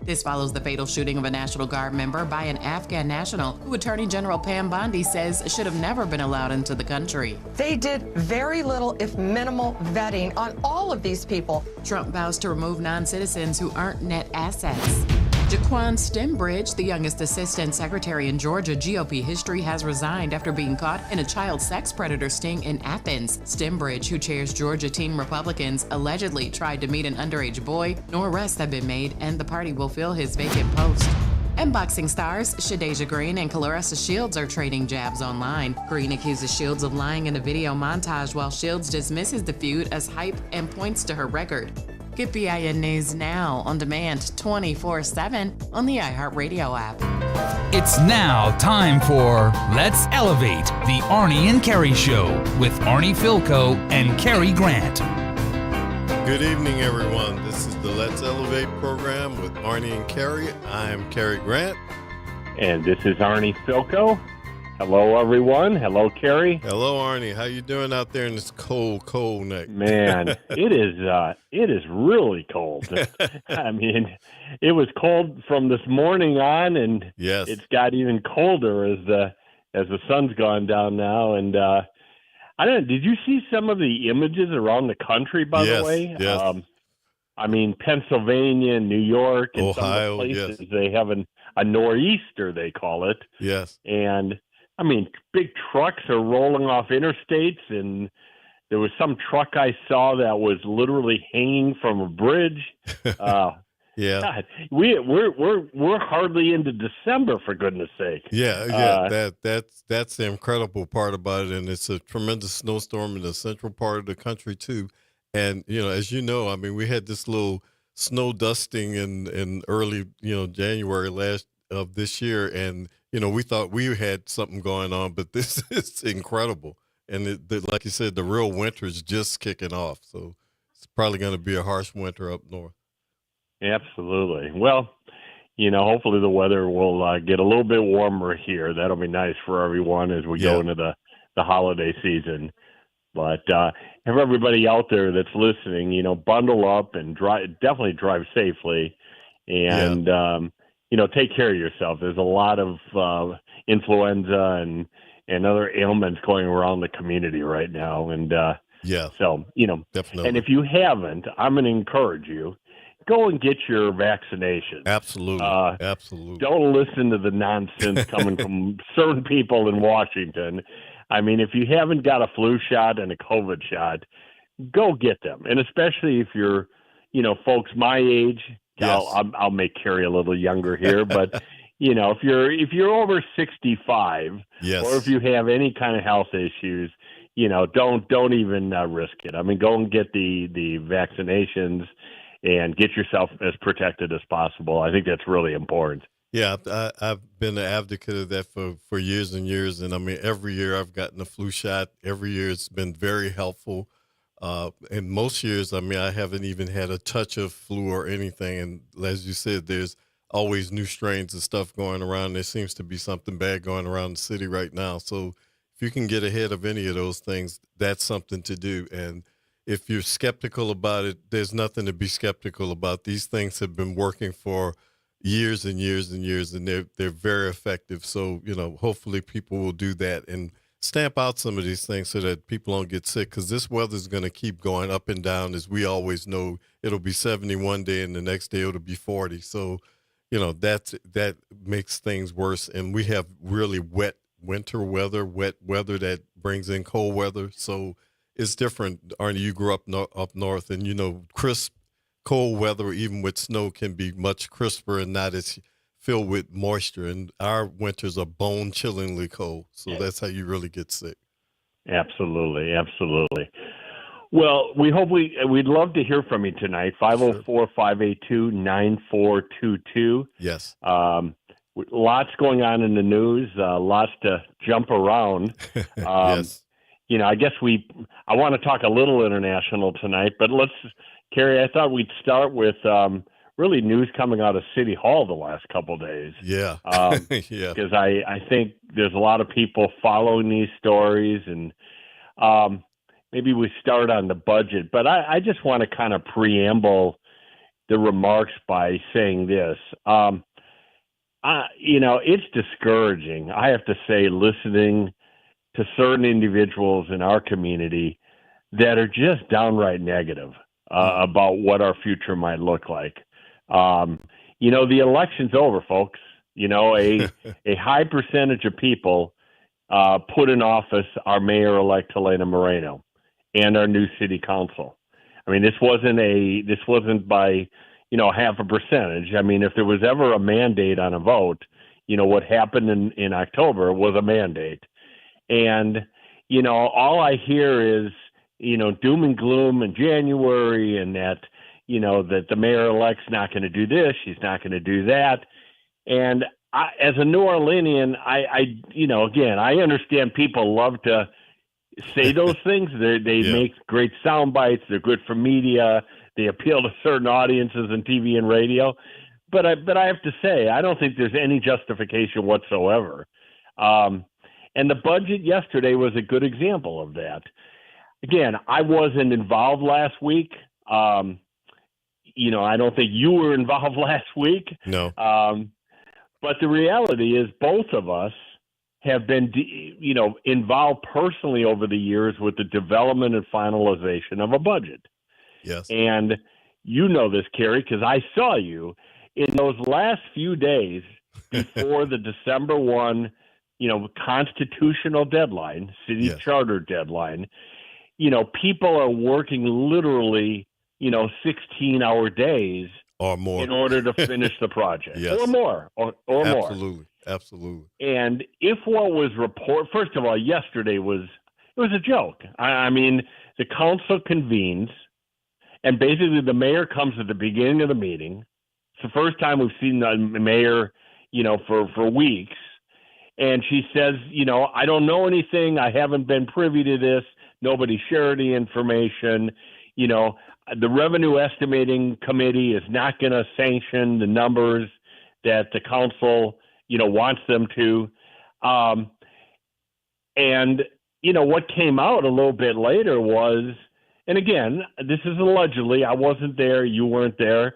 This follows the fatal shooting of a National Guard member by an Afghan national who Attorney General Pam Bondi says should have never been allowed into the country. They did very little, if minimal, vetting on all of these people. Trump vows to remove non-citizens who aren't net assets. Jaquan Stembridge, the youngest assistant secretary in Georgia GOP history, has resigned after being caught in a child sex predator sting in Athens. Stembridge, who chairs Georgia Teen Republicans, allegedly tried to meet an underage boy. No arrests have been made, and the party will fill his vacant post. And boxing stars Shadeja Green and Clarissa Shields are trading jabs online. Green accuses Shields of lying in a video montage, while Shields dismisses the feud as hype and points to her record. Get BIN News now on demand 24/7 on the iHeartRadio app. It's now time for Let's Elevate, the Arnie and Cary Show with Arnie Filko and Cary Grant. Good evening, everyone. This is the Let's Elevate program with Arnie and Cary. I'm Cary Grant. And this is Arnie Filko. Hello, everyone. Hello, Cary. Hello, Arnie. How you doing out there in this cold night? Man, it is really cold. I mean, it was cold from this morning on, and yes, it's got even colder as the sun's gone down now. And I don't know. Did you see some of the images around the country? By the way, yes. I mean, Pennsylvania, New York, and Ohio, some of the places yes. they have a nor'easter, they call it. Yes, and I mean, big trucks are rolling off interstates, and there was some truck I saw that was literally hanging from a bridge. yeah, God, we're hardly into December, for goodness sake. Yeah. That's the incredible part about it, and it's a tremendous snowstorm in the central part of the country too. And as you know, I mean, we had this little snow dusting in early January of this year, and we thought we had something going on, but this is incredible. And like you said, the real winter is just kicking off. So it's probably going to be a harsh winter up north. Absolutely. Well, hopefully the weather will get a little bit warmer here. That'll be nice for everyone as we go into the holiday season. But have everybody out there that's listening, bundle up and definitely drive safely. And, take care of yourself. There's a lot of influenza and other ailments going around the community right now. And so, definitely. And if you haven't, I'm going to encourage you, go and get your vaccination. Absolutely. Absolutely. Don't listen to the nonsense coming from certain people in Washington. I mean, if you haven't got a flu shot and a COVID shot, go get them. And especially if you're, folks my age. Yes. I'll make Cary a little younger here, but if you're over 65, yes, or if you have any kind of health issues, don't even risk it. I mean, go and get the vaccinations and get yourself as protected as possible. I think that's really important. Yeah, I've been an advocate of that for years and years, and I mean, every year I've gotten a flu shot. Every year it's been very helpful. And most years, I mean, I haven't even had a touch of flu or anything. And as you said, there's always new strains and stuff going around. There seems to be something bad going around the city right now. So if you can get ahead of any of those things, that's something to do. And if you're skeptical about it, there's nothing to be skeptical about. These things have been working for years and years and years, and they're very effective. So, hopefully people will do that and stamp out some of these things so that people don't get sick, because this weather is going to keep going up and down. As we always know, it'll be 70 one day and the next day it'll be 40. So, that makes things worse. And we have really wet winter weather, that brings in cold weather. So it's different. Arnie, you grew up up north, and crisp, cold weather, even with snow, can be much crisper and not as filled with moisture, and our winters are bone-chillingly cold, so that's how you really get sick. Absolutely. Well, we'd love to hear from you tonight. 504-582-9422. Yes. Lots going on in the news, lots to jump around. Yes. I guess I want to talk a little international tonight, but Cary, I thought we'd start with really news coming out of City Hall the last couple of days. Yeah. Yeah. Because I think there's a lot of people following these stories, and maybe we start on the budget. But I just want to kind of preamble, the remarks by saying this. It's discouraging, I have to say, listening to certain individuals in our community that are just downright negative about what our future might look like. The election's over, folks. A high percentage of people put in office our mayor-elect Helena Moreno and our new city council. I mean, this wasn't by half a percentage. I mean, if there was ever a mandate on a vote, what happened in October was a mandate. And, all I hear is, doom and gloom in January, and that, that the mayor-elect's not going to do this, she's not going to do that. And as a New Orleanian, I understand people love to say those things. They make great sound bites. They're good for media. They appeal to certain audiences on TV and radio. But I have to say, I don't think there's any justification whatsoever. And the budget yesterday was a good example of that. Again, I wasn't involved last week. I don't think you were involved last week. No. But the reality is both of us have been, involved personally over the years with the development and finalization of a budget. Yes. And you know this, Cary, because I saw you in those last few days before the December 1, constitutional deadline, city charter deadline. People are working literally, 16-hour days or more in order to finish the project. Yes. Or more, or Absolutely. more. Absolutely. And if what was reported, first of all, yesterday was a joke. I mean, the council convenes, and basically the mayor comes at the beginning of the meeting. It's the first time we've seen the mayor, for weeks. And she says, I don't know anything. I haven't been privy to this. Nobody shared the information. The revenue estimating committee is not going to sanction the numbers that the council, wants them to. And what came out a little bit later was, and again, this is allegedly, I wasn't there, you weren't there,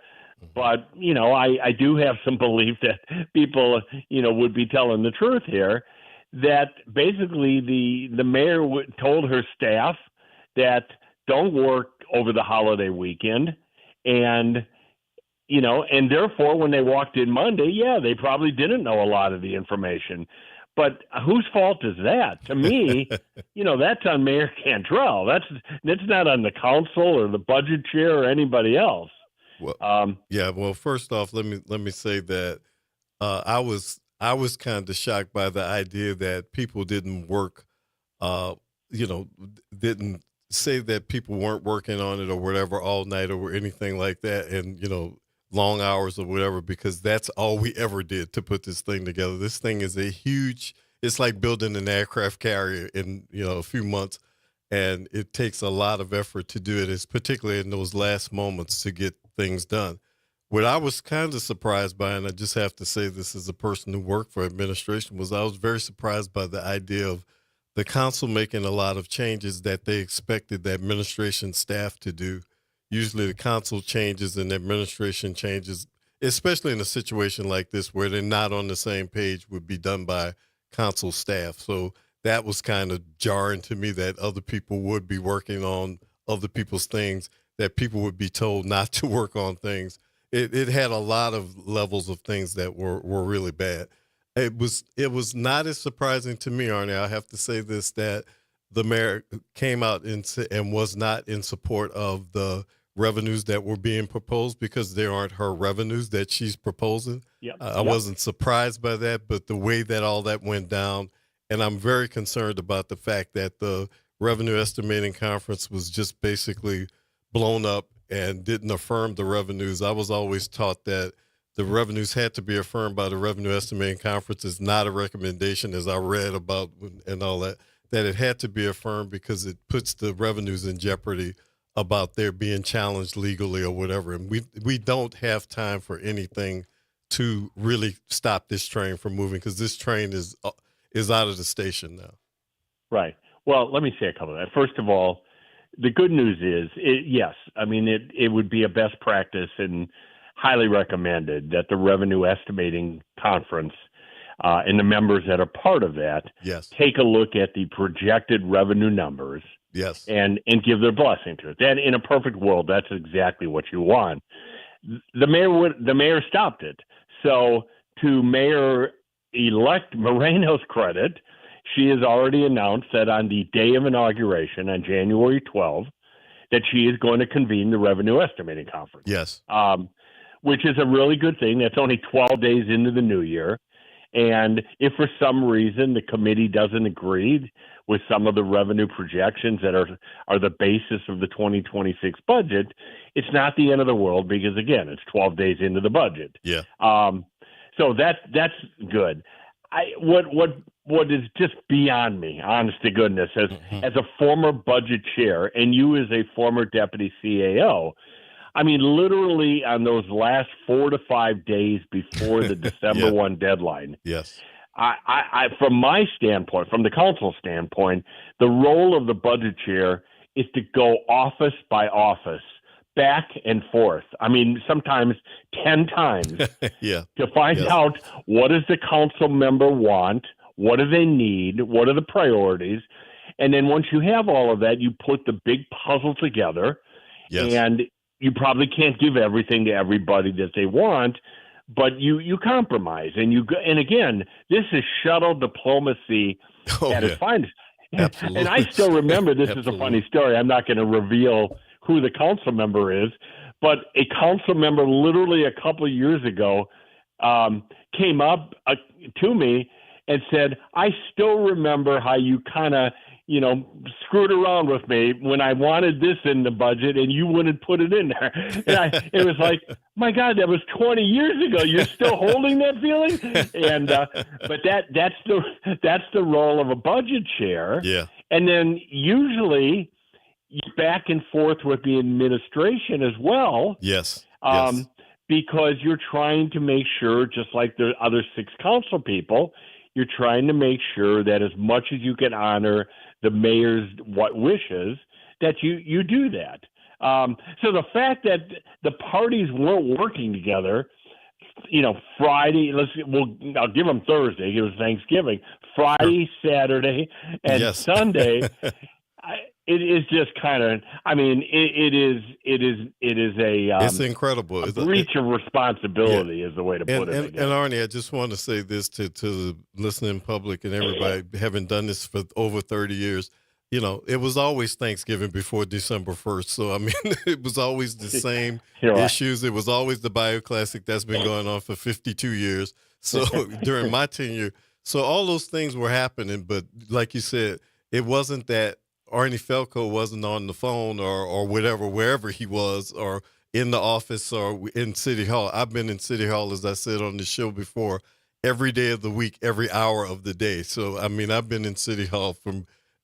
but, I do have some belief that people, would be telling the truth here, that basically the mayor told her staff that don't work over the holiday weekend. And, and therefore when they walked in Monday, they probably didn't know a lot of the information. But whose fault is that? To me, that's on Mayor Cantrell. That's not on the council or the budget chair or anybody else. Well, well, first off, let me say that I was kind of shocked by the idea that people didn't work, didn't say that people weren't working on it or whatever all night or anything like that, and long hours or whatever, because that's all we ever did to put this thing together. This thing is it's like building an aircraft carrier in a few months, and it takes a lot of effort to do it. It's particularly in those last moments to get things done. What I was kind of surprised by, and I just have to say this as a person who worked for administration, was I was very surprised by the idea of the council making a lot of changes that they expected the administration staff to do. Usually the council changes and the administration changes, especially in a situation like this where they're not on the same page, would be done by council staff. So that was kind of jarring to me, that other people would be working on other people's things, that people would be told not to work on things. It had a lot of levels of things that were really bad. It was not as surprising to me, Arnie, I have to say this, that the mayor came out and was not in support of the revenues that were being proposed, because they aren't her revenues that she's proposing. I wasn't surprised by that, but the way that all that went down, and I'm very concerned about the fact that the revenue estimating conference was just basically blown up and didn't affirm the revenues. I was always taught that the revenues had to be affirmed by the revenue estimating conference. It's not a recommendation, as I read about and all that it had to be affirmed because it puts the revenues in jeopardy about their being challenged legally or whatever. And we don't have time for anything to really stop this train from moving, because this train is out of the station now. Right. Well, let me say a couple of that. First of all, the good news is, yes, I mean, it would be a best practice and highly recommended that the revenue estimating conference and the members that are part of that take a look at the projected revenue numbers and give their blessing to it. That, in a perfect world, that's exactly what you want. The mayor stopped it. So to Mayor-elect Moreno's credit, she has already announced that on the day of inauguration, on January 12th, that she is going to convene the revenue estimating conference. Yes. Which is a really good thing. That's only 12 days into the new year. And if for some reason the committee doesn't agree with some of the revenue projections that are the basis of the 2026 budget, it's not the end of the world because, again, it's 12 days into the budget. Yeah. So that's good. What is just beyond me, honest to goodness, as a former budget chair and you as a former deputy CAO, I mean, literally on those last 4 to 5 days before the December 1 deadline. Yes. I, from my standpoint, from the council standpoint, the role of the budget chair is to go office by office, back and forth. I mean, sometimes 10 times to find out what does the council member want, what do they need, what are the priorities, and then once you have all of that, you put the big puzzle together, and you probably can't give everything to everybody that they want, but you compromise and again, this is shuttle diplomacy at its finest. Absolutely. And I still remember, this is a funny story. I'm not going to reveal who the council member is, but a council member literally a couple of years ago came up to me and said, I still remember how you kind of, screwed around with me when I wanted this in the budget and you wouldn't put it in there. And it was like, my God, that was 20 years ago. You're still holding that feeling? And but that's the role of a budget chair. Yeah. And then usually back and forth with the administration as well. Yes. Because you're trying to make sure, just like the other 6 council people, you're trying to make sure that as much as you can honor the mayor's wishes, that you do that. So the fact that the parties weren't working together, Friday, I'll give them Thursday. It was Thanksgiving. Friday, Saturday, and Sunday. It is just kind of. I mean, it is a. It's incredible. A breach of responsibility is the way to put it. And Arnie, I just want to say this to the listening public and everybody, having done this for over 30 years. It was always Thanksgiving before December 1st. So I mean, it was always the same issues. It was always the Bio Classic that's been going on for 52 years. So during my tenure, so all those things were happening. But like you said, it wasn't that Arnie Felco wasn't on the phone or whatever, wherever he was, or in the office or in City Hall. I've been in City Hall, as I said on the show before, every day of the week, every hour of the day. So, I mean, I've been in City Hall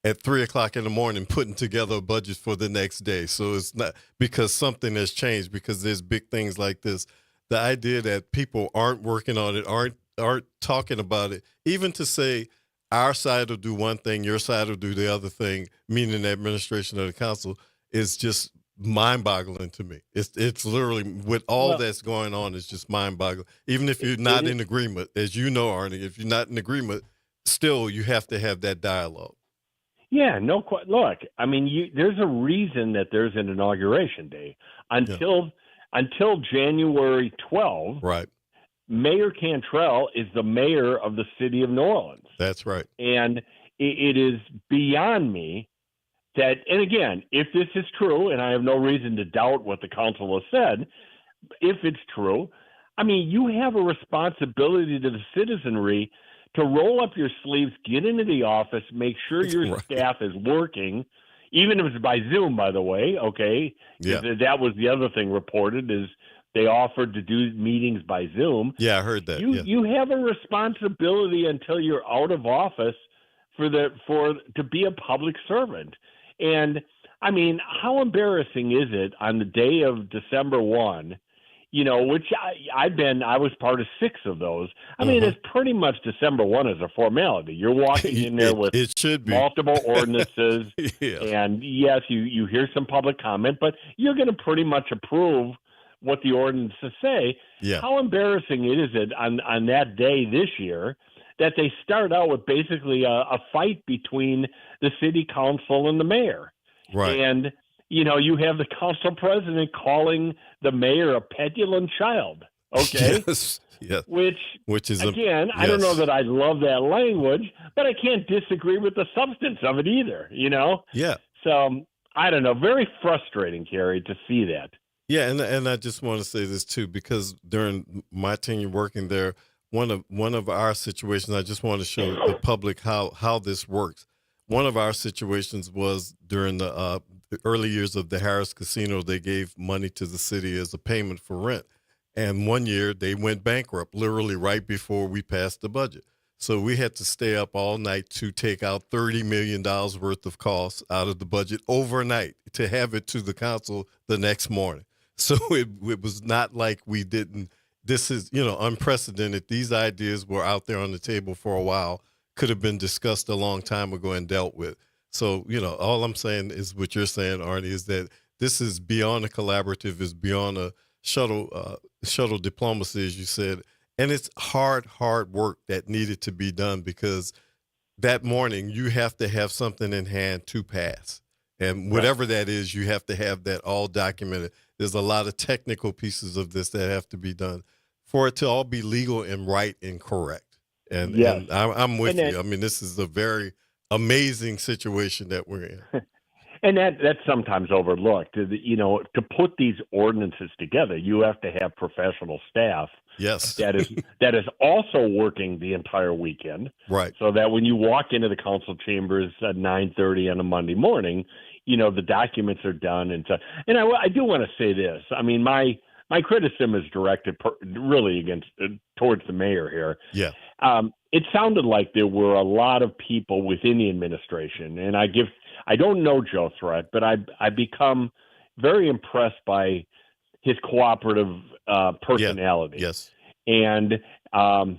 at 3 o'clock in the morning putting together a budget for the next day. So it's not because something has changed, because there's big things like this. The idea that people aren't working on it, aren't talking about it, even to say, our side will do one thing, your side will do the other thing, meaning the administration of the council, is just mind-boggling to me. It's literally, with all that's going on, it's just mind-boggling. Even if you're not in agreement, as you know, Arnie, if you're not in agreement, still you have to have that dialogue. Yeah, look, I mean, there's a reason that there's an inauguration day. Until January 12th, right. Mayor Cantrell is the mayor of the city of New Orleans. That's right. And it is beyond me that, and again, if this is true, and I have no reason to doubt what the council has said, if it's true, I mean, you have a responsibility to the citizenry to roll up your sleeves, get into the office, make sure your staff is working, even if it's by Zoom, by the way, okay? Yeah. That was the other thing reported, is they offered to do meetings by Zoom. Yeah, I heard that. You have a responsibility until you're out of office to be a public servant. And I mean, how embarrassing is it on the day of December 1 which I was part of 6 of those. I mean, it's pretty much December 1 is a formality. You're walking in there with it should be. multiple ordinances, Yeah. and yes, you hear some public comment, but you're going to pretty much approve what the ordinances say. Yeah. How embarrassing is it on that day this year that they start out with basically a fight between the city council and the mayor? Right. And you have the council president calling the mayor a petulant child. Okay. Yes. Yes. Which is again, I don't know that I love that language, but I can't disagree with the substance of it either. Yeah. So I don't know. Very frustrating, Cary, to see that. Yeah, and I just want to say this too, because during my tenure working there, one of our situations, I just want to show the public how this works. One of our situations was during the early years of the Harris Casino. They gave money to the city as a payment for rent, and one year they went bankrupt, literally right before we passed the budget. So we had to stay up all night to take out $30 million worth of costs out of the budget overnight to have it to the council the next morning. So it was not like we didn't. This is, unprecedented. These ideas were out there on the table for a while, could have been discussed a long time ago and dealt with. So, all I'm saying is what you're saying, Arnie, is that this is beyond a collaborative, is beyond a shuttle diplomacy, as you said. And it's hard work that needed to be done, because that morning you have to have something in hand to pass. And whatever that is, you have to have that all documented. There's a lot of technical pieces of this that have to be done for it to all be legal and right and correct. And, and I'm with you. I mean, this is a very amazing situation that we're in. And that's sometimes overlooked. To put these ordinances together, you have to have professional staff. Yes. that is also working the entire weekend. Right. So that when you walk into the council chambers at 9:30 on a Monday morning, the documents are done. And I do want to say this. I mean, my criticism is directed really towards the mayor here. Yeah. It sounded like there were a lot of people within the administration, and I don't know Joe Threat, but I become very impressed by his cooperative personality. Yes. And the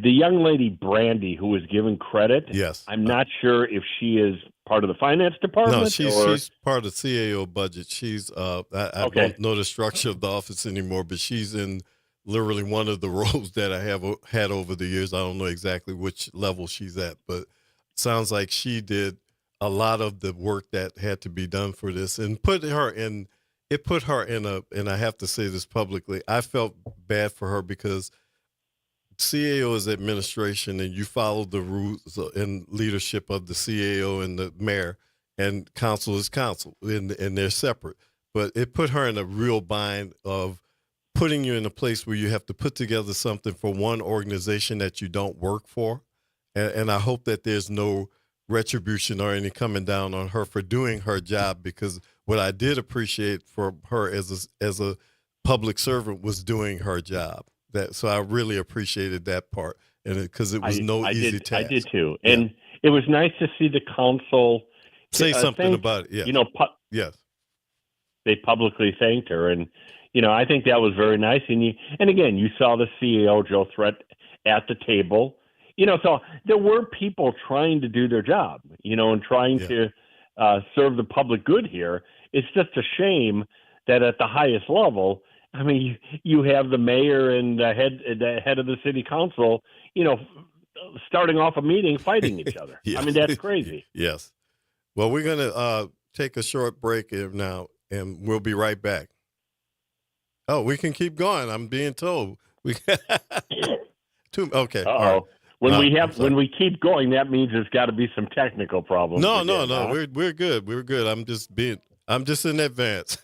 young lady Brandy, who was given credit, yes, I'm not sure if she is part of the finance department. No, she's part of the CAO budget. She's I don't know the structure of the office anymore, but she's in literally one of the roles that I have had over the years. I don't know exactly which level she's at, but it sounds like she did a lot of the work that had to be done for this, and put her in and I have to say this publicly, I felt bad for her, because CAO is administration, and you follow the rules and leadership of the CAO and the mayor, and council is council, and they're separate. But it put her in a real bind of putting you in a place where you have to put together something for one organization that you don't work for. And I hope that there's no retribution or any coming down on her for doing her job, because what I did appreciate for her as a public servant was doing her job. So I really appreciated that part, and because it was easy task. I did too, and it was nice to see the council say something about it. Yeah, yes, they publicly thanked her, and I think that was very nice. And again, you saw the CEO Joe Threat at the table. So there were people trying to do their job, and trying to serve the public good here. It's just a shame that at the highest level, I mean, you have the mayor and the head of the city council, starting off a meeting fighting each other. I mean, that's crazy. Yes. Well, we're going to take a short break here now, and we'll be right back. Oh, we can keep going. I'm being told. Okay. Uh-oh. All right. When we keep going, that means there's got to be some technical problems. No. We're good. We're good. I'm just in advance.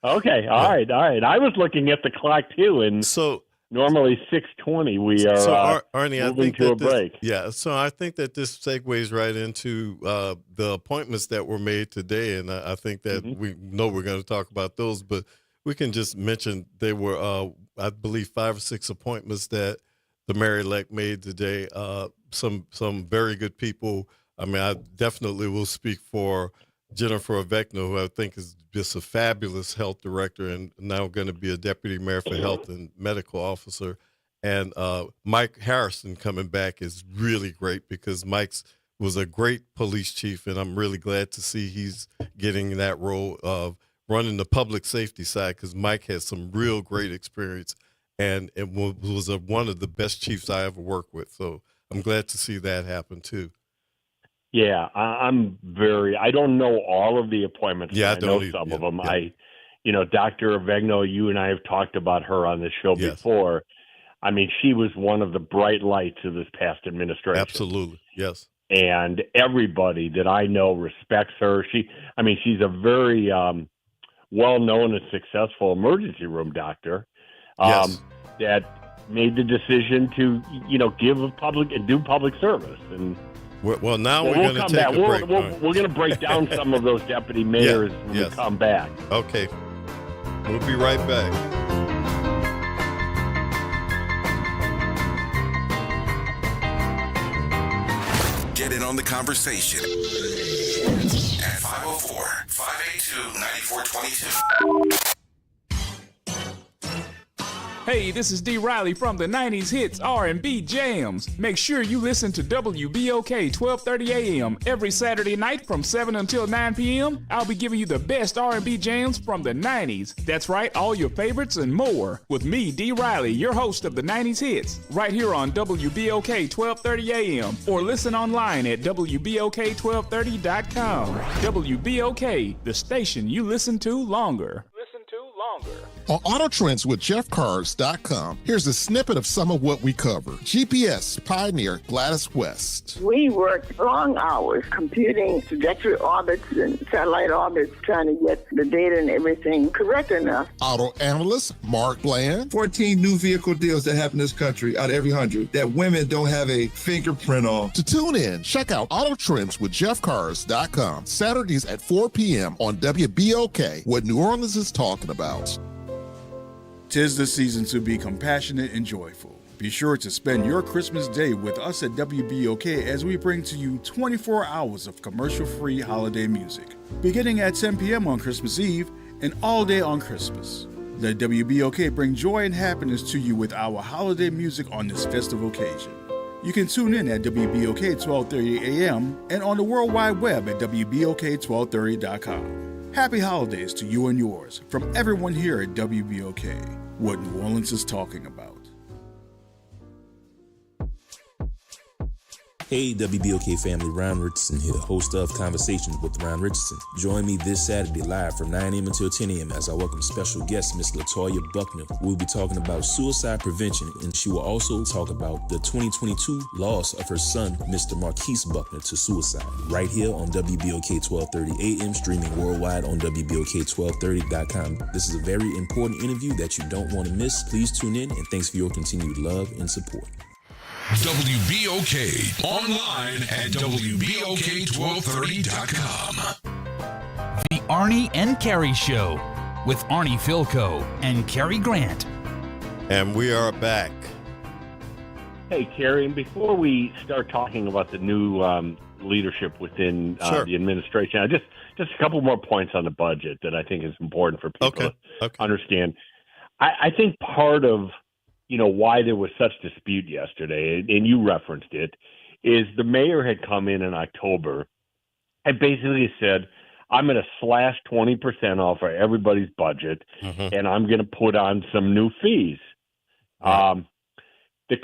Okay. All right. I was looking at the clock too, and so normally 6:20 we are Arnie, moving to a break. Yeah. So I think that this segues right into the appointments that were made today, and I think that we know we're going to talk about those, but we can just mention there were, I believe, 5 or 6 appointments that the mayor-elect made today. Some very good people. I mean, I definitely will speak for Jennifer Avecno, who I think is just a fabulous health director and now going to be a deputy mayor for health and medical officer. And Mike Harrison coming back is really great because Mike's was a great police chief, and I'm really glad to see he's getting that role of running the public safety side because Mike has some real great experience and it was one of the best chiefs I ever worked with. So I'm glad to see that happen too. Yeah, I don't know all of the appointments. Yeah, I know some of them. Yeah. Dr. Avegno, you and I have talked about her on the show before. I mean, she was one of the bright lights of this past administration. Absolutely, yes. And everybody that I know respects her. She's a very well-known and successful emergency room doctor that made the decision to, give do public service. And well, now we're going to take a break. We're going to break down some of those deputy mayors when we come back. Okay. We'll be right back. Get in on the conversation at 504-582-9422. Hey, this is D. Riley from the 90s Hits R&B Jams. Make sure you listen to WBOK 1230 AM every Saturday night from 7 until 9 p.m. I'll be giving you the best R&B jams from the 90s. That's right, all your favorites and more. With me, D. Riley, your host of the 90s Hits, right here on WBOK 1230 AM, or listen online at WBOK1230.com. WBOK, the station you listen to longer. On Auto Trends with JeffCars.com, here's a snippet of some of what we cover. GPS pioneer Gladys West. We worked long hours computing trajectory orbits and satellite orbits, trying to get the data and everything correct enough. Auto analyst Mark Bland. 14 new vehicle deals that happen in this country out of every 100 that women don't have a fingerprint on. To tune in, check out Auto Trends with JeffCars.com, Saturdays at 4 p.m. on WBOK, what New Orleans is talking about. 'Tis the season to be compassionate and joyful. Be sure to spend your Christmas day with us at WBOK as we bring to you 24 hours of commercial-free holiday music, beginning at 10 p.m. on Christmas Eve and all day on Christmas. Let WBOK bring joy and happiness to you with our holiday music on this festive occasion. You can tune in at WBOK 1230 AM and on the World Wide Web at WBOK1230.com. Happy holidays to you and yours from everyone here at WBOK, what New Orleans is talking about. Hey WBOK family, Ron Richardson here, host of Conversations with Ron Richardson. Join me this Saturday live from 9 a.m. until 10 a.m. as I welcome special guest Miss Latoya Buckner. We'll be talking about suicide prevention, and she will also talk about the 2022 loss of her son, Mr. Marquise Buckner, to suicide, right here on WBOK 1230 AM, streaming worldwide on WBOK1230.com. This is a very important interview that you don't want to miss. Please tune in, and thanks for your continued love and support. WBOK, online at WBOK1230.com. The Arnie and Cary Show with Arnie Philco and Cary Grant. And we are back. Hey, Cary, and before we start talking about the new leadership within the administration, just a couple more points on the budget that I think is important for people to understand. I think part of why there was such dispute yesterday, and you referenced it, is the mayor had come in October and basically said, I'm going to slash 20% off of everybody's budget, and I'm going to put on some new fees. The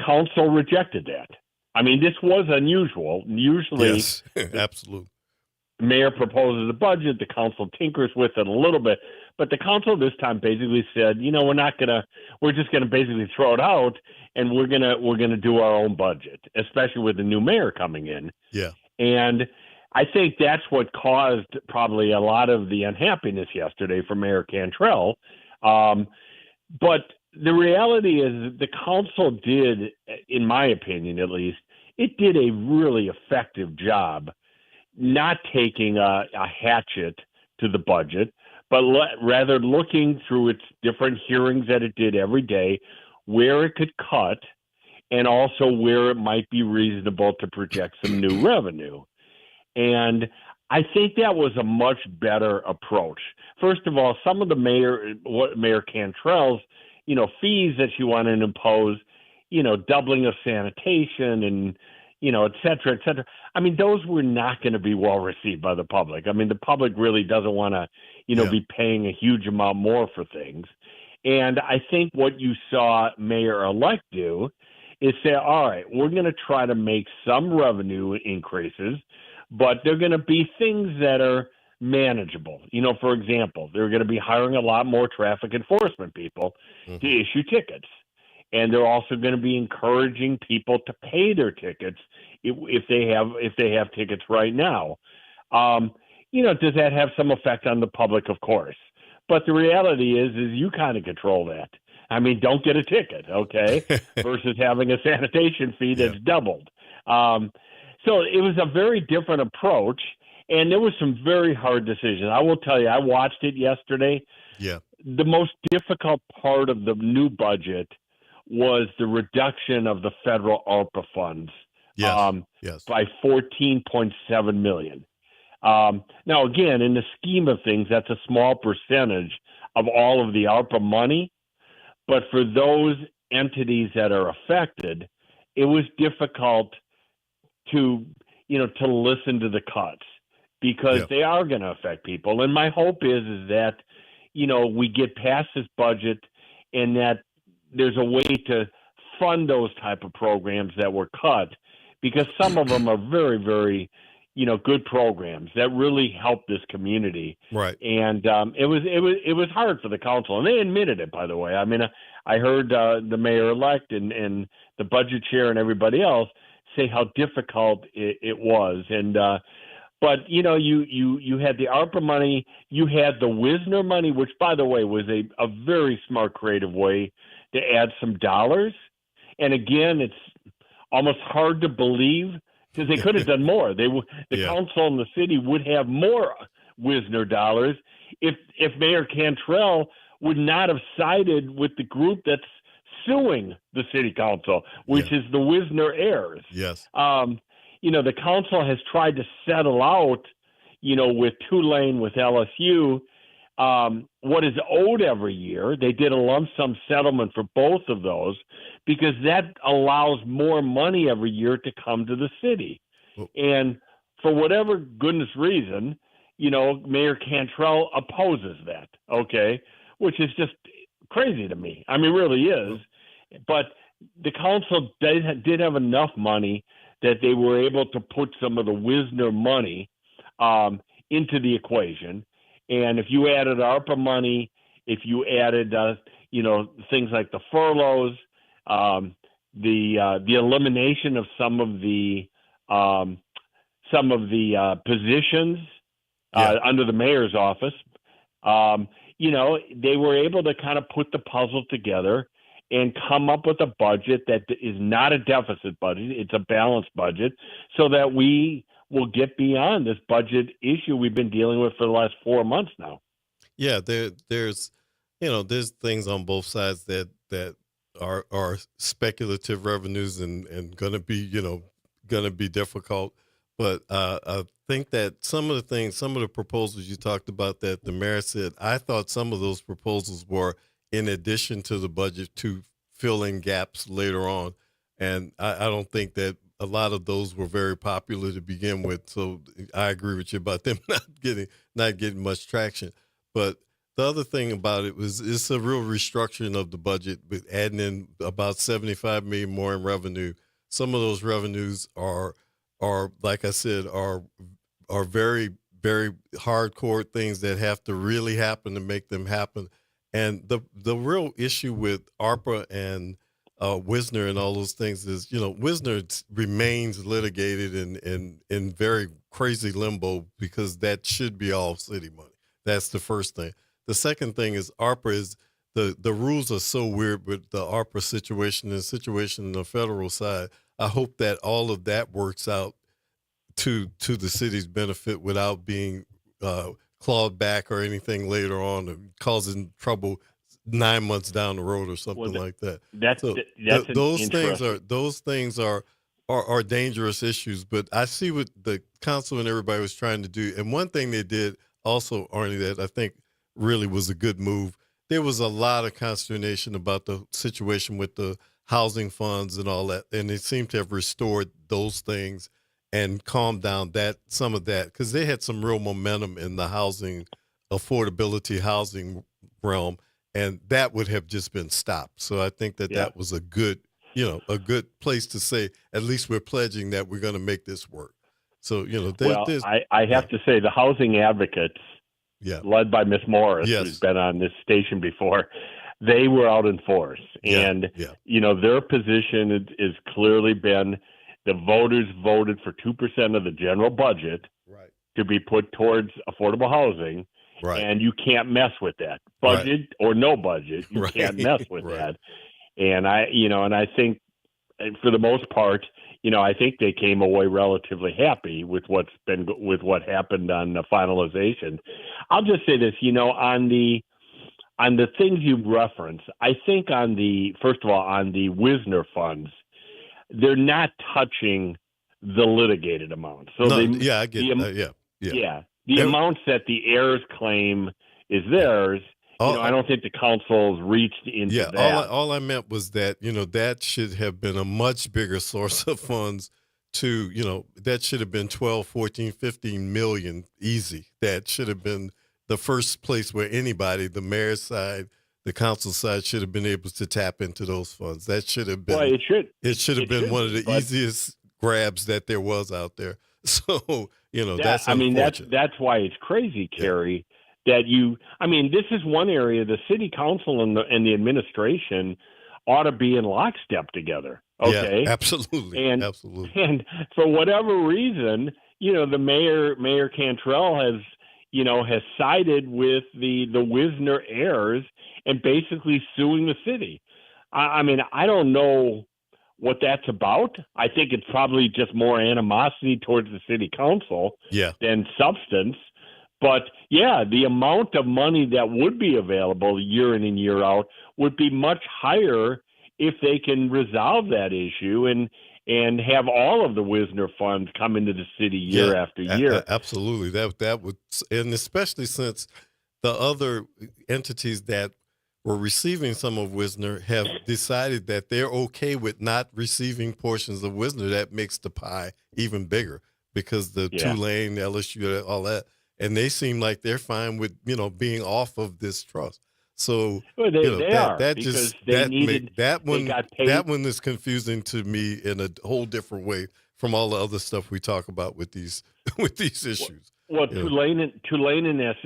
council rejected that. I mean, this was unusual. Usually, yes, absolutely. The mayor proposes a budget, the council tinkers with it a little bit, but the council this time basically said, we're just gonna basically throw it out, and we're gonna do our own budget, especially with the new mayor coming in. Yeah. And I think that's what caused probably a lot of the unhappiness yesterday for Mayor Cantrell. But the reality is the council did, in my opinion at least, it did a really effective job not taking a hatchet to the budget, but rather looking through its different hearings that it did every day, where it could cut, and also where it might be reasonable to project some new revenue. And I think that was a much better approach. First of all, some of the Mayor Cantrell's, fees that she wanted to impose, doubling of sanitation and, et cetera, et cetera. I mean, those were not going to be well received by the public. I mean, the public really doesn't want to, be paying a huge amount more for things. And I think what you saw Mayor-elect do is say, all right, we're going to try to make some revenue increases, but they're going to be things that are manageable. For example, they're going to be hiring a lot more traffic enforcement people to issue tickets. And they're also going to be encouraging people to pay their tickets if they have tickets right now. Does that have some effect on the public? Of course. But the reality is you kind of control that. I mean, don't get a ticket, okay, versus having a sanitation fee that's doubled. So it was a very different approach, and there were some very hard decisions. I will tell you, I watched it yesterday. Yeah. The most difficult part of the new budget was the reduction of the federal ARPA funds by $14.7 million. Now, again, in the scheme of things, that's a small percentage of all of the ARPA money. But for those entities that are affected, it was difficult to listen to the cuts because they are going to affect people. And my hope is that, we get past this budget and that there's a way to fund those type of programs that were cut, because some of them are very, very, good programs that really help this community. Right. And it was hard for the council, and they admitted it, by the way. I mean, I heard the mayor-elect and the budget chair and everybody else say how difficult it was. And but you had the ARPA money, you had the Wisner money, which, by the way, was a very smart, creative way to add some dollars. And again, it's almost hard to believe because they could have done more. The council and the city would have more Wisner dollars if Mayor Cantrell would not have sided with the group that's suing the city council, which is the Wisner heirs. Yes. The council has tried to settle out, with Tulane, with LSU, what is owed every year. They did a lump sum settlement for both of those because that allows more money every year to come to the city. And for whatever goodness reason, Mayor Cantrell opposes that, okay, which is just crazy to me. I mean, really is. But the council did have enough money that they were able to put some of the Wisner money into the equation. And if you added ARPA money, if you added, things like the furloughs, the elimination of some of the positions under the mayor's office, they were able to kind of put the puzzle together and come up with a budget that is not a deficit budget. It's a balanced budget so that we will get beyond this budget issue we've been dealing with for the last 4 months now. Yeah, there's things on both sides that are speculative revenues and going to be difficult. But I think that some of the proposals you talked about that the mayor said, I thought some of those proposals were in addition to the budget to fill in gaps later on. And I don't think that a lot of those were very popular to begin with. So I agree with you about them not getting much traction. But the other thing about it was it's a real restructuring of the budget with adding in about $75 million more in revenue. Some of those revenues are like I said, are very, very hardcore things that have to really happen to make them happen. And the real issue with ARPA and Wisner and all those things is, Wisner remains litigated in very crazy limbo because that should be all city money. That's the first thing. The second thing is ARPA is the rules are so weird with the ARPA situation and the situation on the federal side. I hope that all of that works out to the city's benefit without being clawed back or anything later on and causing trouble 9 months down the road or something like that. Those things are are dangerous issues. But I see what the council and everybody was trying to do. And one thing they did also, Arnie, that I think really was a good move. There was a lot of consternation about the situation with the housing funds and all that, and they seem to have restored those things and calmed down some of that, because they had some real momentum in the affordability housing realm, and that would have just been stopped. So I think that was a good place to say, at least we're pledging that we're going to make this work. So, I have to say the housing advocates, led by Miss Morris, who's been on this station before, they were out in force. And, their position is clearly been the voters voted for 2% of the general budget to be put towards affordable housing. Right. And you can't mess with that. Budget or no budget, you can't mess with that. And I think for the most part, I think they came away relatively happy with what happened on the finalization. I'll just say this, on the things you reference, I think first of all, on the Wisner funds, they're not touching the litigated amount. So I get it. The amounts that the heirs claim is theirs. I don't think the council's reached into that. All I meant was that, that should have been a much bigger source of funds that should have been 12, 14, 15 million easy. That should have been the first place where anybody, the mayor's side, the council side, should have been able to tap into those funds. That should have been. Well, it should have been one of the easiest grabs that there was out there. So, that's unfortunate. That's why it's crazy, Cary, that this is one area the city council and the administration ought to be in lockstep together. Okay. Yeah, absolutely. And for whatever reason, the Mayor Cantrell has sided with the Wisner heirs and basically suing the city. I don't know what that's about. I think it's probably just more animosity towards the city council than substance. But the amount of money that would be available year in and year out would be much higher if they can resolve that issue and have all of the Wisner funds come into the city year after year. Absolutely. That would, and especially since the other entities that were receiving some of Wisner have decided that they're okay with not receiving portions of Wisner. That makes the pie even bigger, because the Tulane, LSU, all that, and they seem like they're fine with being off of this trust. So that one is confusing to me in a whole different way from all the other stuff we talk about with these issues. Well, Tulane and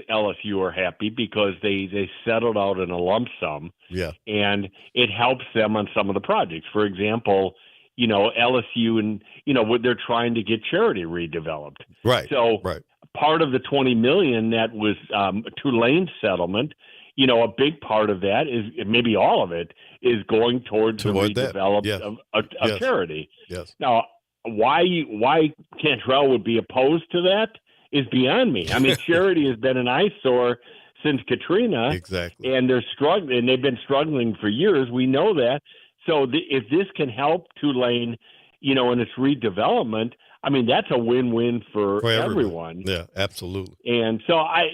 LSU are happy because they settled out in a lump sum. Yeah, and it helps them on some of the projects. For example, LSU and they're trying to get Charity redeveloped. Right. So part of the $20 million that was Tulane settlement, a big part of that is, maybe all of it, is going towards the redevelopment of Charity. Yes. Now, why Cantrell would be opposed to that is beyond me. Charity has been an eyesore since Katrina. Exactly. And they're struggling, and they've been struggling for years. We know that. So if this can help Tulane, in its redevelopment, that's a win-win for everyone. Yeah, absolutely. And so I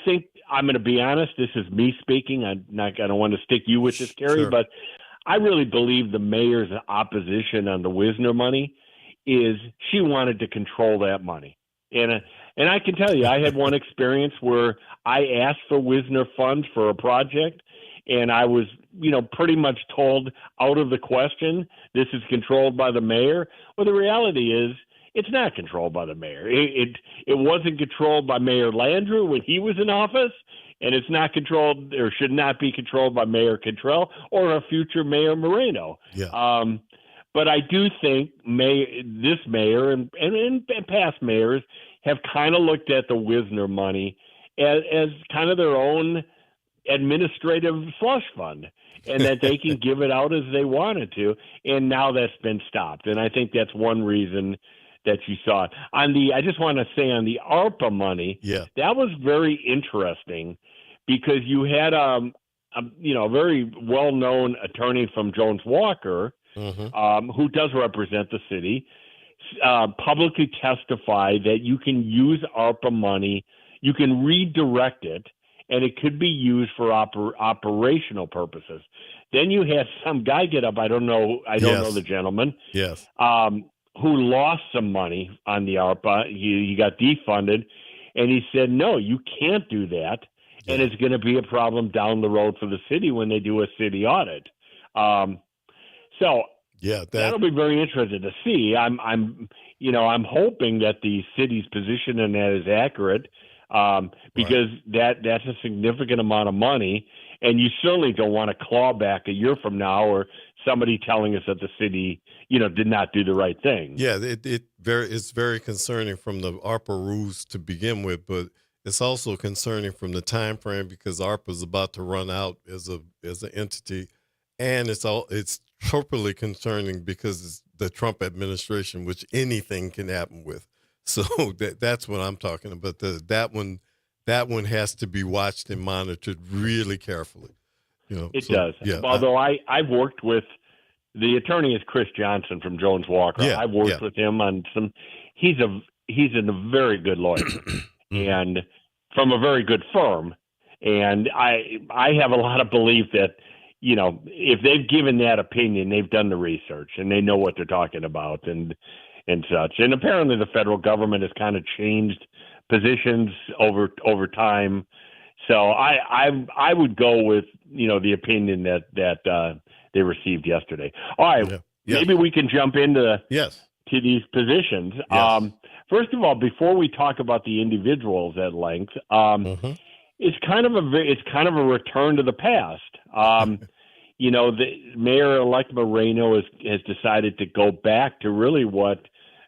think I'm going to be honest. This is me speaking. I don't want to stick you with this, Cary, but I really believe the mayor's opposition on the Wisner money is she wanted to control that money. And I can tell you, I had one experience where I asked for Wisner funds for a project, and I was, pretty much told out of the question, this is controlled by the mayor. Well, the reality is it's not controlled by the mayor. It wasn't controlled by Mayor Landrieu when he was in office, and it's not controlled or should not be controlled by Mayor Cantrell or a future Mayor Moreno. Yeah. But I do think this mayor and past mayors have kind of looked at the Wisner money as kind of their own administrative slush fund, and that they can give it out as they wanted to. And now that's been stopped. And I think that's one reason that you saw it. I just want to say on the ARPA money, that was very interesting because you had a very well-known attorney from Jones Walker who does represent the city, publicly testify that you can use ARPA money, you can redirect it, and it could be used for operational purposes. Then you had some guy get up, I don't know the gentleman, Yes. Who lost some money on the ARPA. He got defunded, and he said, no, you can't do that, and it's going to be a problem down the road for the city when they do a city audit. That'll be very interesting to see. I'm hoping that the city's position in that is accurate, because that's a significant amount of money, and you certainly don't want to claw back a year from now or somebody telling us that the city, did not do the right thing. Yeah, it's very concerning from the ARPA rules to begin with, but it's also concerning from the time frame because ARPA is about to run out as an entity, and it's totally concerning because it's the Trump administration, which anything can happen with. So that's what I'm talking about. That one has to be watched and monitored really carefully. It does. Yeah, although I've worked with the attorney is Chris Johnson from Jones Walker. Yeah, I've worked with him on some. He's a very good lawyer and from a very good firm. And I have a lot of belief that, if they've given that opinion, they've done the research and they know what they're talking about and such. And apparently the federal government has kind of changed positions over time. So I would go with, the opinion that they received yesterday. All right. Maybe we can jump into to these positions. Yes. First of all, before we talk about the individuals at length, it's kind of a return to the past. The Mayor-elect Moreno has decided to go back to really what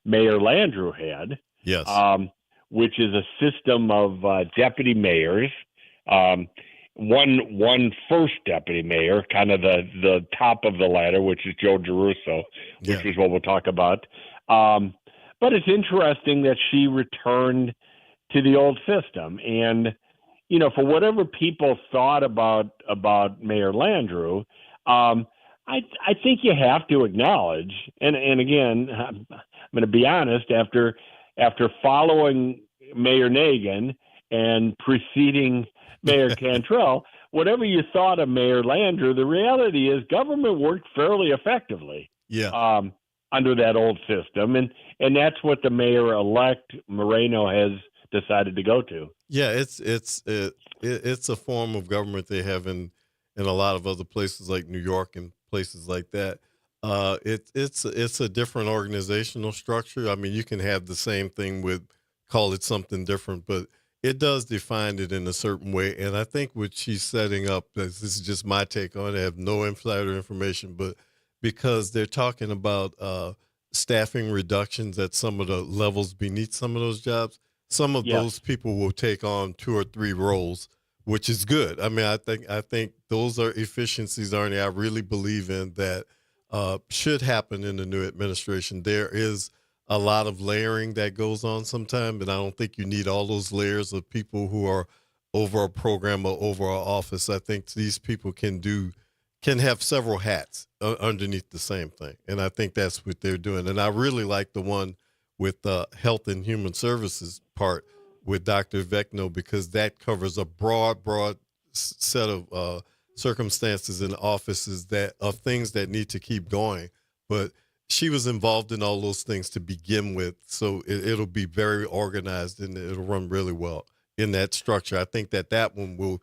Mayor Landrieu had. Yes. Which is a system of deputy mayors. One first deputy mayor, kind of the top of the ladder, which is Joe DeRusso, which is what we'll talk about. But it's interesting that she returned to the old system. And, for whatever people thought about Mayor Landrieu, I think you have to acknowledge, and again, I'm going to be honest, after following Mayor Nagin and preceding Mayor Cantrell, whatever you thought of Mayor Landrieu, the reality is government worked fairly effectively under that old system, and that's what the mayor-elect Moreno has decided to go to. Yeah, it's a form of government they have in a lot of other places like New York and places like that. It's a different organizational structure. I mean, you can have the same thing call it something different, but it does define it in a certain way. And I think what she's setting up, this is just my take on it, I have no insider information, but because they're talking about staffing reductions at some of the levels beneath some of those jobs, some of those people will take on 2 or 3 roles, which is good. I mean, I think those are efficiencies, Arnie, I really believe in that should happen in the new administration. There is a lot of layering that goes on sometimes, and I don't think you need all those layers of people who are over a program or over our office. I think these people can have several hats underneath the same thing, and I think that's what they're doing. And I really like the one with the Health and Human Services part with Dr. Vecno, because that covers a broad set of circumstances in offices of things that need to keep going. But she was involved in all those things to begin with, so it'll be very organized and it'll run really well in that structure. I think that one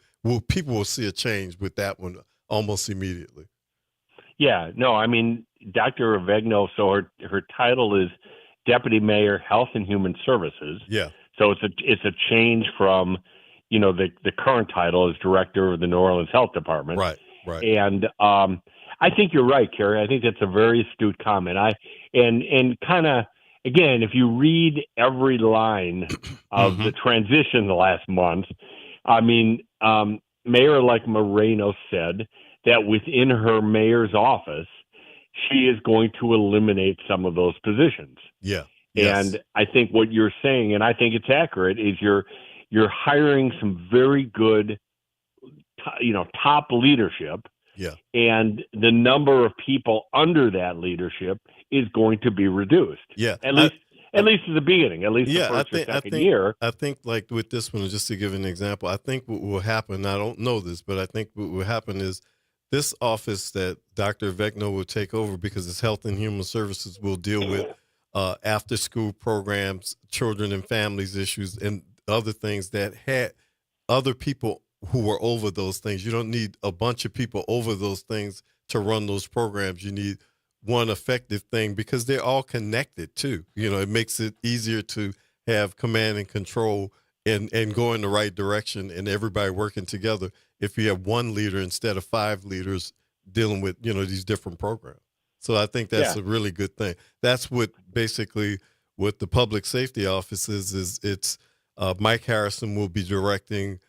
people will see a change with that one almost immediately. Yeah, no, I mean, Dr. Vecno, so her title is Deputy Mayor, Health and Human Services. Yeah. So it's a change from, the current title as Director of the New Orleans Health Department. Right. And I think you're right, Cary. I think that's a very astute comment. And kind of, again, if you read every line of the transition the last month, I mean, Mayor-elect Moreno said that within her mayor's office, she is going to eliminate some of those positions. Yeah. And I think what you're saying, and I think it's accurate, is you're hiring some very good, top leadership Yeah. And the number of people under that leadership is going to be reduced. Yeah. At least at the beginning, at least the first or second year. I think, like with this one, just to give an example, I think what will happen, I don't know this, but I think what will happen is this office that Dr. Vecno will take over, because it's Health and Human Services, will deal with after-school programs, children and families issues, and other things that had other people who were over those things. You don't need a bunch of people over those things to run those programs. You need one effective thing, because they're all connected too. It makes it easier to have command and control and go in the right direction, and everybody working together if you have one leader instead of 5 leaders dealing with, these different programs. So I think that's a really good thing. That's what basically what the public safety office is it's Mike Harrison will be directing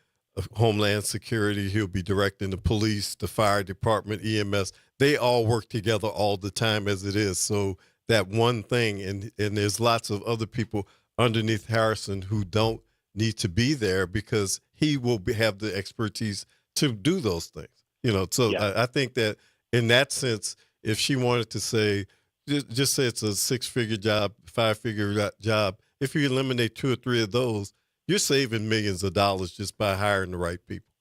Homeland Security. He'll be directing the police, the fire department, EMS. They all work together all the time as it is. So that one thing, and there's lots of other people underneath Harrison who don't need to be there, because he will have the expertise to do those things. So I think that in that sense, if she wanted to say, just say it's a 6-figure job, 5-figure job, if you eliminate 2 or 3 of those, you're saving millions of dollars just by hiring the right people.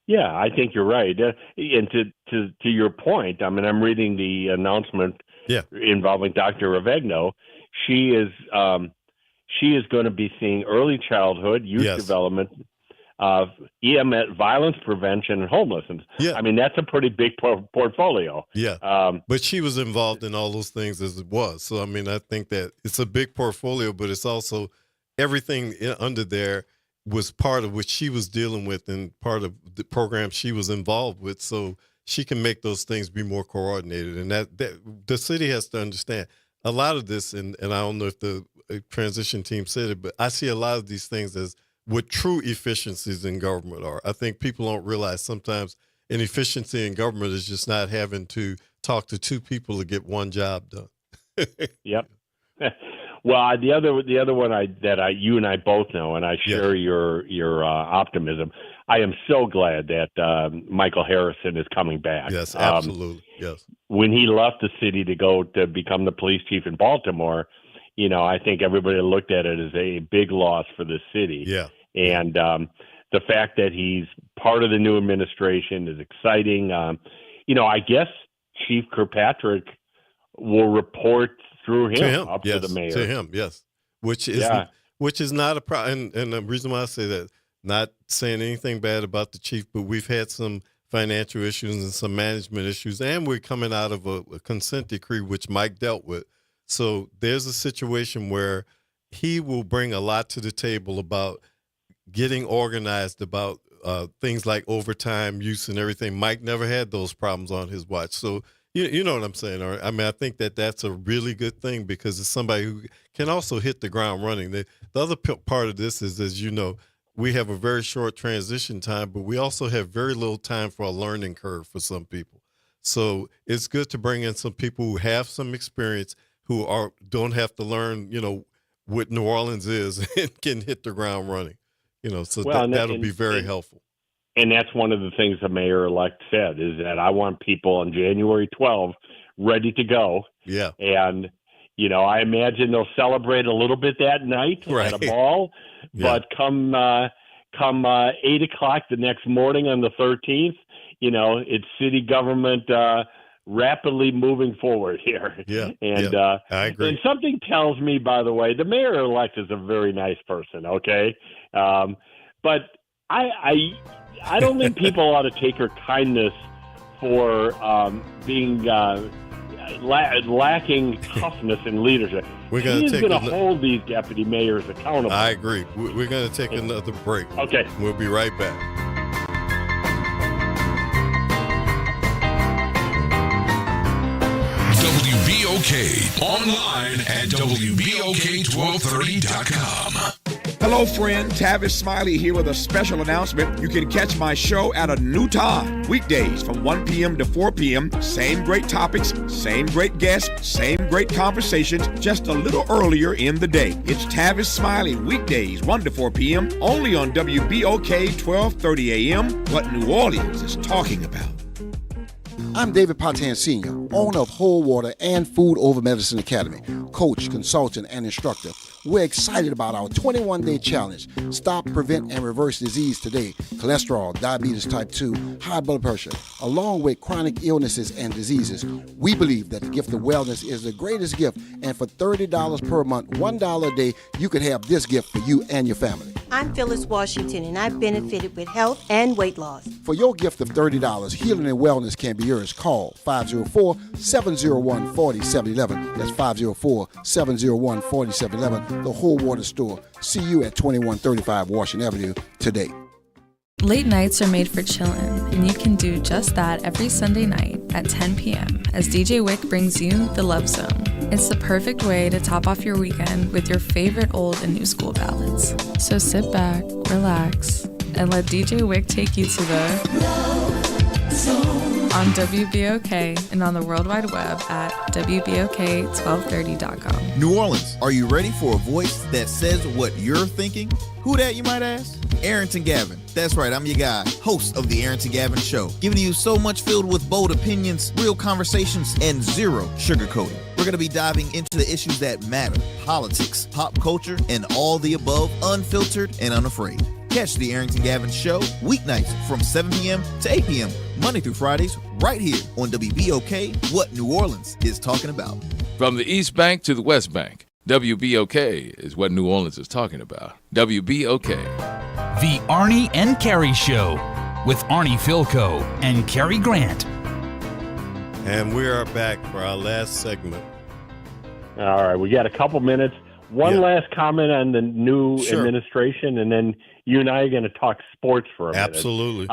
Yeah, I think you're right. And to your point, I mean, I'm reading the announcement involving Dr. Ravegno. She is going to be seeing early childhood, youth development, EMS, violence prevention, and homelessness. Yeah. I mean, that's a pretty big portfolio. Yeah. But she was involved in all those things as it was. So, I mean, I think that it's a big portfolio, but it's also everything under there was part of what she was dealing with and part of the program she was involved with. So she can make those things be more coordinated. And that the city has to understand a lot of this. And I don't know if the transition team said it, but I see a lot of these things as what true efficiencies in government are. I think people don't realize sometimes an efficiency in government is just not having to talk to 2 people to get one job done. Yep. Well, the other one you and I both know, and I share your optimism. I am so glad that Michael Harrison is coming back. Yes, absolutely. Yes. When he left the city to go to become the police chief in Baltimore, I think everybody looked at it as a big loss for the city. Yeah. And the fact that he's part of the new administration is exciting. I guess Chief Kirkpatrick will report through him up to the mayor. To him, yes. Which is not a problem. And the reason why I say that, not saying anything bad about the chief, but we've had some financial issues and some management issues, and we're coming out of a consent decree, which Mike dealt with. So there's a situation where he will bring a lot to the table about getting organized, about things like overtime use and everything. Mike never had those problems on his watch. So you know what I'm saying? Or I mean, I think that that's a really good thing, because it's somebody who can also hit the ground running. The other part of this is, as you know, we have a very short transition time, but we also have very little time for a learning curve for some people. So it's good to bring in some people who have some experience, who don't have to learn, what New Orleans is, and can hit the ground running. So that'll be very helpful. And that's one of the things the mayor-elect said, is that I want people on January 12th ready to go. Yeah. And, I imagine they'll celebrate a little bit that night at a ball. Yeah. But come 8 o'clock the next morning on the 13th, it's city government rapidly moving forward here. Yeah. And I agree. And something tells me, by the way, the mayor-elect is a very nice person, okay? But I don't think people ought to take her kindness for being lacking toughness in leadership. She's going to hold these deputy mayors accountable. I agree. We're going to take another break. Okay. We'll be right back. WBOK online at WBOK1230.com. Hello, friend. Tavis Smiley here with a special announcement. You can catch my show at a new time, weekdays from 1 p.m. to 4 p.m. Same great topics, same great guests, same great conversations, just a little earlier in the day. It's Tavis Smiley, weekdays 1 to 4 p.m. only on WBOK 1230 a.m. What New Orleans is talking about. I'm David Patan Sr., owner of Whole Water and Food Over Medicine Academy, coach, consultant, and instructor. We're excited about our 21-day challenge. Stop, prevent, and reverse disease today. Cholesterol, diabetes type 2, high blood pressure, along with chronic illnesses and diseases. We believe that the gift of wellness is the greatest gift, and for $30 per month, $1 a day, you could have this gift for you and your family. I'm Phyllis Washington, and I've benefited with health and weight loss. For your gift of $30, healing and wellness can be yours. Call 504-701-4711. That's 504-701-4711. The Whole Water Store. See you at 2135 Washington Avenue today. Late nights are made for chillin', and you can do just that every Sunday night at 10 p.m. as DJ Wick brings you The Love Zone. It's the perfect way to top off your weekend with your favorite old and new school ballads. So sit back, relax, and let DJ Wick take you to the Love Zone on WBOK and on the World Wide Web at WBOK1230.com. New Orleans, are you ready for a voice that says what you're thinking? Who that, you might ask? Arrington Gavin. That's right, I'm your guy, host of the Arrington Gavin Show, giving you so much filled with bold opinions, real conversations, and zero sugarcoating. We're going to be diving into the issues that matter, politics, pop culture, and all the above, unfiltered and unafraid. Catch the Arrington Gavin Show weeknights from 7 p.m. to 8 p.m., Monday through Fridays, right here on WBOK, what New Orleans is talking about. From the East Bank to the West Bank, WBOK is what New Orleans is talking about. WBOK. The Arnie and Cary Show with Arnie Philco and Cary Grant. And we are back for our last segment. All right, we got a couple minutes. One last comment on the new administration, and then you and I are going to talk sports for a minute. Absolutely.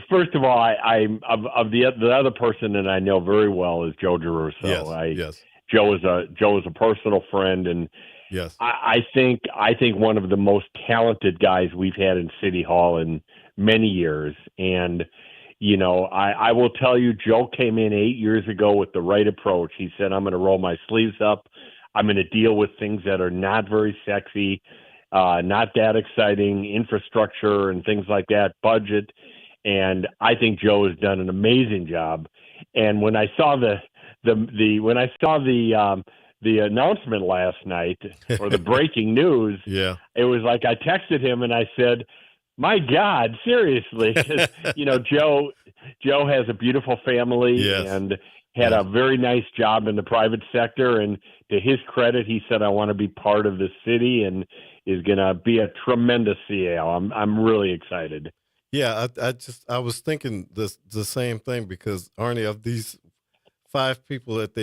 First of all, I'm of the other person that I know very well is Joe DeRusso. Yes. Joe is a personal friend, and yes, I think one of the most talented guys we've had in City Hall in many years. And you know, I will tell you, Joe came in 8 years ago with the right approach. He said, "I'm going to roll my sleeves up. I'm going to deal with things that are not very sexy, not that exciting, infrastructure and things like that, budget." And I think Joe has done an amazing job. And when I saw the announcement last night, or the breaking news, it was like I texted him and I said, "My God, seriously," 'cause, you know, Joe has a beautiful family and had a very nice job in the private sector. And to his credit, he said, "I want to be part of the city," and is going to be a tremendous CAO. I'm really excited. Yeah, I was thinking the same thing, because Arnie, of these six people that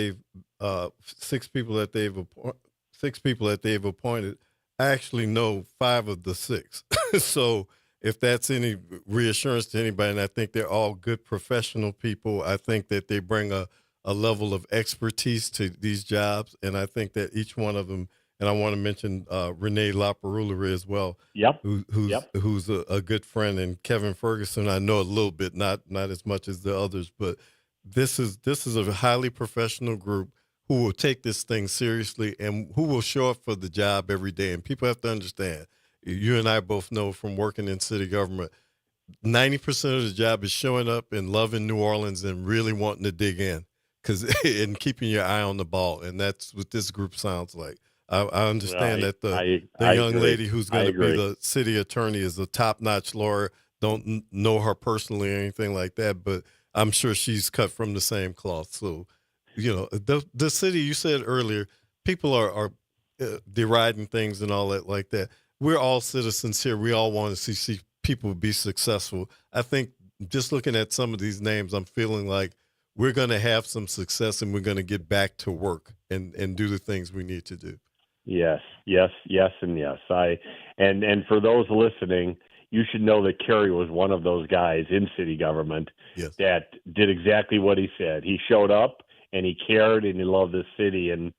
they've appointed, I actually know 5 of the 6. So if that's any reassurance to anybody, and I think they're all good professional people, I think that they bring a level of expertise to these jobs, and I think that each one of them, and I want to mention Renee LaParula as well, who's a good friend, and Kevin Ferguson I know a little bit, not as much as the others, but this is a highly professional group who will take this thing seriously and who will show up for the job every day. And people have to understand, you and I both know from working in city government, 90% of the job is showing up and loving New Orleans and really wanting to dig in, and keeping your eye on the ball. And that's what this group sounds like. I understand that the young lady who's going to be the city attorney is a top-notch lawyer. Don't know her personally or anything like that, but I'm sure she's cut from the same cloth. So, you know, the city, you said earlier, people are deriding things and all that like that. We're all citizens here. We all want to see people be successful. I think just looking at some of these names, I'm feeling like we're going to have some success and we're going to get back to work and do the things we need to do. Yes, and yes. And for those listening, you should know that Cary was one of those guys in city government that did exactly what he said. He showed up and he cared and he loved this city. And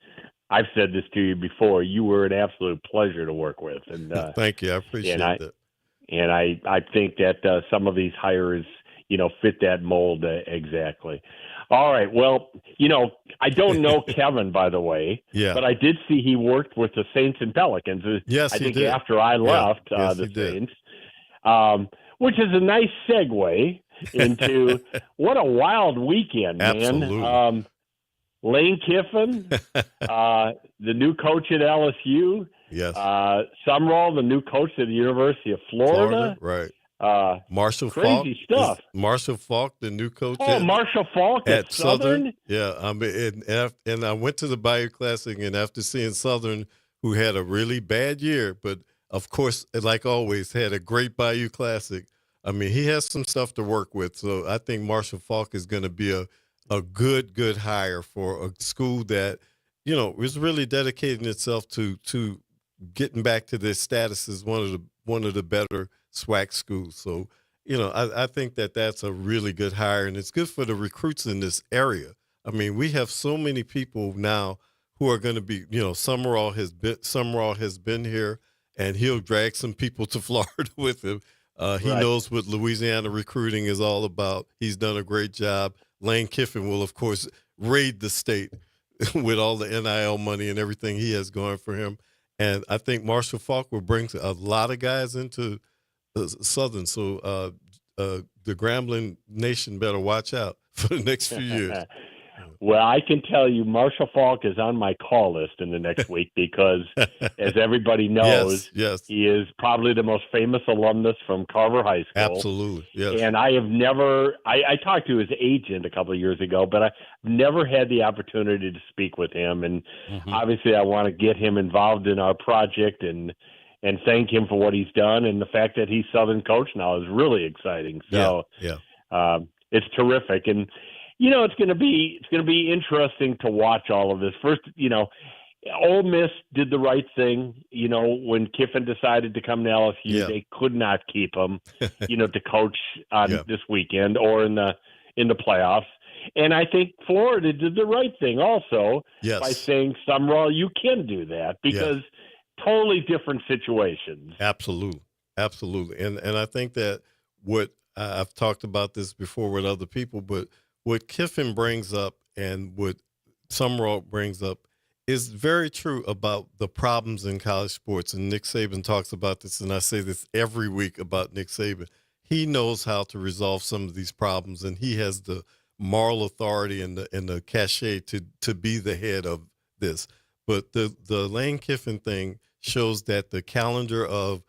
I've said this to you before, you were an absolute pleasure to work with. And thank you. I appreciate that. And I think that some of these hires, you know, fit that mold exactly. All right. Well, you know, I don't know Kevin, by the way, but I did see he worked with the Saints and Pelicans. Yes, I think he did. after I left the Saints, which is a nice segue into what a wild weekend, man. Absolutely. Lane Kiffin, the new coach at LSU. Yes. Sumrall, the new coach at the University of Florida. Right. Marshall crazy Faulk. Stuff. Marshall Faulk, the new coach. Marshall Faulk at Southern. Yeah. I mean, and I went to the Bayou Classic, and after seeing Southern, who had a really bad year, but of course, like always, had a great Bayou Classic. I mean, he has some stuff to work with. So I think Marshall Faulk is going to be a good hire for a school that, is really dedicating itself to getting back to their status as one of the better SWAC schools. So, I think that that's a really good hire, and it's good for the recruits in this area. I mean, we have so many people now who are going to be, Sumrall has been here, and he'll drag some people to Florida with him. He knows what Louisiana recruiting is all about. He's done a great job. Lane Kiffin will, of course, raid the state with all the NIL money and everything he has going for him. And I think Marshall Faulk will bring a lot of guys into Southern. So the Grambling Nation better watch out for the next few years. Well, I can tell you Marshall Faulk is on my call list in the next week because, as everybody knows, yes. he is probably the most famous alumnus from Carver High School. Absolutely, yes. And I have never – I talked to his agent a couple of years ago, but I've never had the opportunity to speak with him. And obviously I want to get him involved in our project and thank him for what he's done. And the fact that he's Southern coach now is really exciting. So it's terrific. And – it's going to be interesting to watch all of this. First, Ole Miss did the right thing. When Kiffin decided to come to LSU, they could not keep him, to coach on this weekend or in the playoffs. And I think Florida did the right thing also by saying, Sumrall, you can do that because totally different situations. Absolutely. And I think that what I've talked about this before with other people, but what Kiffin brings up and what Sumrall brings up is very true about the problems in college sports. And Nick Saban talks about this, and I say this every week about Nick Saban. He knows how to resolve some of these problems, and he has the moral authority and the cachet to be the head of this. But the Lane Kiffin thing shows that the calendar of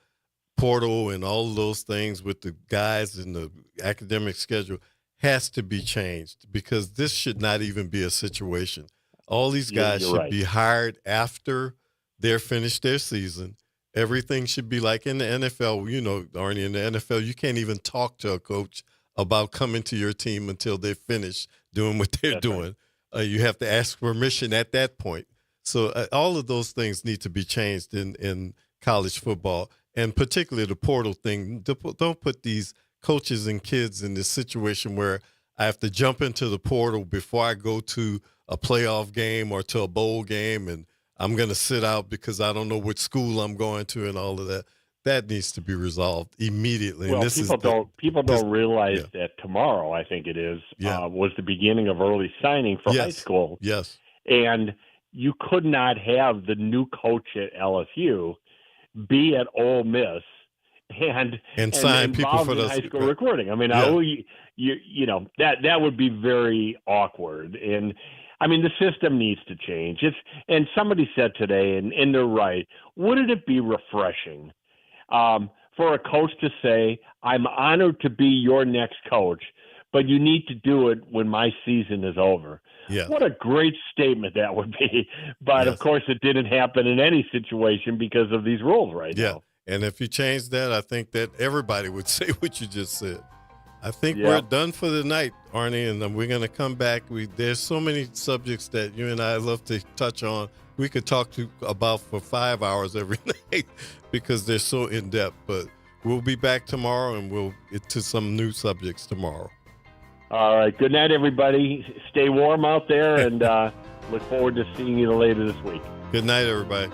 portal and all of those things with the guys and the academic schedule has to be changed because this should not even be a situation. All these guys should be hired after they're finished their season. Everything should be like in the NFL. Arnie, in the NFL, you can't even talk to a coach about coming to your team until they're finished doing what they're doing. Right. You have to ask permission at that point. So all of those things need to be changed in college football, and particularly the portal thing. Don't put these coaches and kids in this situation where I have to jump into the portal before I go to a playoff game or to a bowl game, and I'm going to sit out because I don't know which school I'm going to and all of that. That needs to be resolved immediately. Well, and people don't realize that tomorrow, I think it is, was the beginning of early signing for high school. Yes. And you could not have the new coach at LSU be at Ole Miss and sign people for the high school recruiting. I mean, that would be very awkward. And I mean, the system needs to change. And somebody said today, and they're right. Wouldn't it be refreshing for a coach to say, "I'm honored to be your next coach, but you need to do it when my season is over"? Yeah. What a great statement that would be. But of course, it didn't happen in any situation because of these rules now. And if you change that, I think that everybody would say what you just said. I think we're done for the night, Arnie, and we're going to come back. There's so many subjects that you and I love to touch on. We could talk about for 5 hours every night because they're so in-depth. But we'll be back tomorrow, and we'll get to some new subjects tomorrow. All right. Good night, everybody. Stay warm out there, and look forward to seeing you later this week. Good night, everybody.